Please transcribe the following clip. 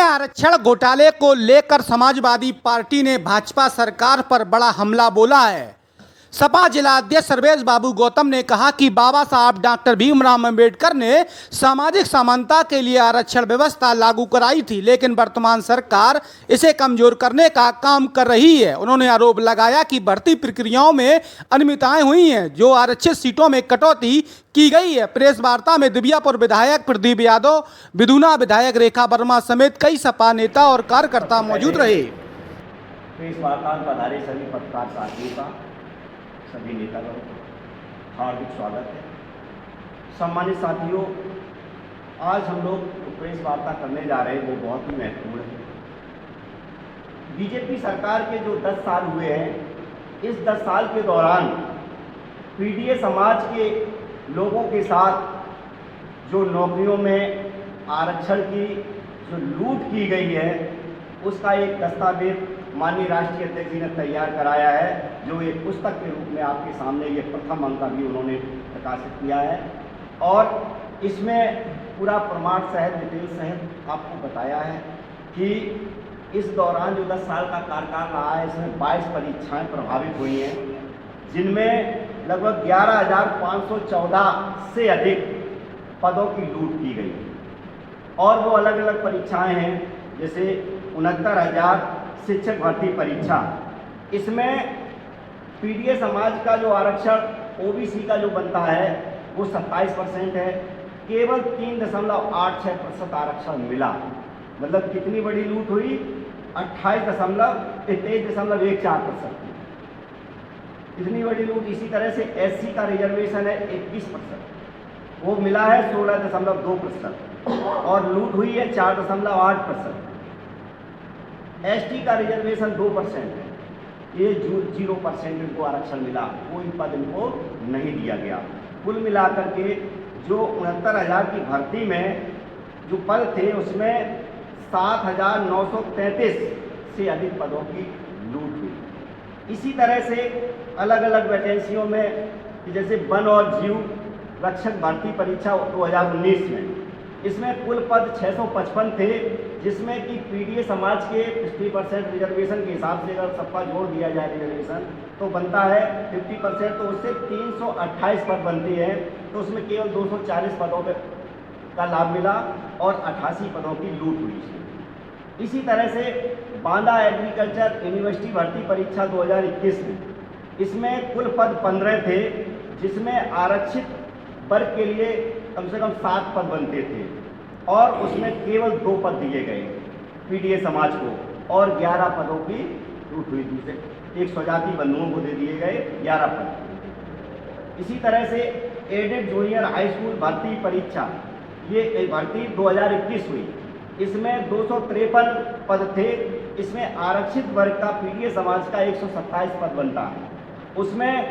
आरक्षण घोटाले को लेकर समाजवादी पार्टी ने भाजपा सरकार पर बड़ा हमला बोला है। सपा जिला अध्यक्ष सर्वेश बाबू गौतम ने कहा कि बाबा साहब डॉक्टर भीमराव अंबेडकर ने सामाजिक समानता के लिए आरक्षण व्यवस्था लागू कराई थी, लेकिन वर्तमान सरकार इसे कमजोर करने का काम कर रही है। उन्होंने आरोप लगाया कि भर्ती प्रक्रियाओं में अनियमितताएं हुई हैं, जो आरक्षित सीटों में कटौती की गई है। प्रेस वार्ता में दिव्यापुर विधायक प्रदीप यादव, बिदुना विधायक रेखा वर्मा समेत कई सपा नेता और कार्यकर्ता मौजूद रहे। प्रेस वार्ता में पधारे सभी पत्रकार साथियों का, सभी नेतागणों का हार्दिक स्वागत है। सम्मानित साथियों, आज हम लोग प्रेस वार्ता करने जा रहे हैं वो बहुत ही महत्वपूर्ण है। बीजेपी सरकार के जो 10 साल हुए हैं, इस 10 साल के दौरान पीडीए समाज के लोगों के साथ जो नौकरियों में आरक्षण की जो लूट की गई है, उसका एक दस्तावेज माननीय राष्ट्रीय अध्यक्ष जी ने तैयार कराया है, जो एक पुस्तक के रूप में आपके सामने ये प्रथम अंक अभी उन्होंने प्रकाशित किया है। और इसमें पूरा प्रमाण सहित, डिटेल सहित आपको बताया है कि इस दौरान जो 10 साल का कार्यकाल रहा है, इसमें 22 परीक्षाएं प्रभावित हुई हैं, जिनमें लगभग 11,514 से अधिक पदों की लूट की गई। और वो अलग अलग परीक्षाएं हैं, जैसे 69,000 शिक्षक भर्ती परीक्षा। इसमें पीडीए समाज का जो आरक्षण ओबीसी का जो बनता है वो 27% है। केवल 3.86% आरक्षण मिला। मतलब कितनी बड़ी लूट हुई? 23.14%। इतनी बड़ी लूट। इसी तरह से एससी का रिजर्वेशन है 21%, वो मिला है 16.2% और लूट हुई है 4.8%। एसटी का रिजर्वेशन 2% है, ये 0% इनको आरक्षण मिला, कोई पद इनको नहीं दिया गया। कुल मिलाकर के जो 69,000 की भर्ती में जो पद थे, उसमें 7,933 से अधिक पदों की लूट हुई। इसी तरह से अलग अलग वैकेंसियों में, जैसे वन और जीव रक्षक भर्ती परीक्षा 2019 में, इसमें कुल पद 655 थे, जिसमें कि पीडीए समाज के 50% रिजर्वेशन के हिसाब से अगर सबका जोड़ दिया जाए रिजर्वेशन तो बनता है 50%, तो उससे 328 पद बनते हैं। तो उसमें केवल 240 पदों पे का लाभ मिला और 88 पदों की लूट हुई। इसी तरह से बांदा एग्रीकल्चर यूनिवर्सिटी भर्ती परीक्षा 2021 में, इसमें कुल पद 15 थे, जिसमें आरक्षित वर्ग के लिए कम से कम 7 पद बनते थे और उसमें केवल 2 पद दिए गए पीडीए समाज को और 11 पदों की लूट हुई। दूसरे एक स्वजाति बंधुओं को दे दिए गए 11 पद। इसी तरह से एडेड जूनियर हाई स्कूल भर्ती परीक्षा, ये भर्ती 2021 हुई। इसमें 253 पद थे। इसमें आरक्षित वर्ग का पीडीए समाज का 127 पद बनता है। उसमें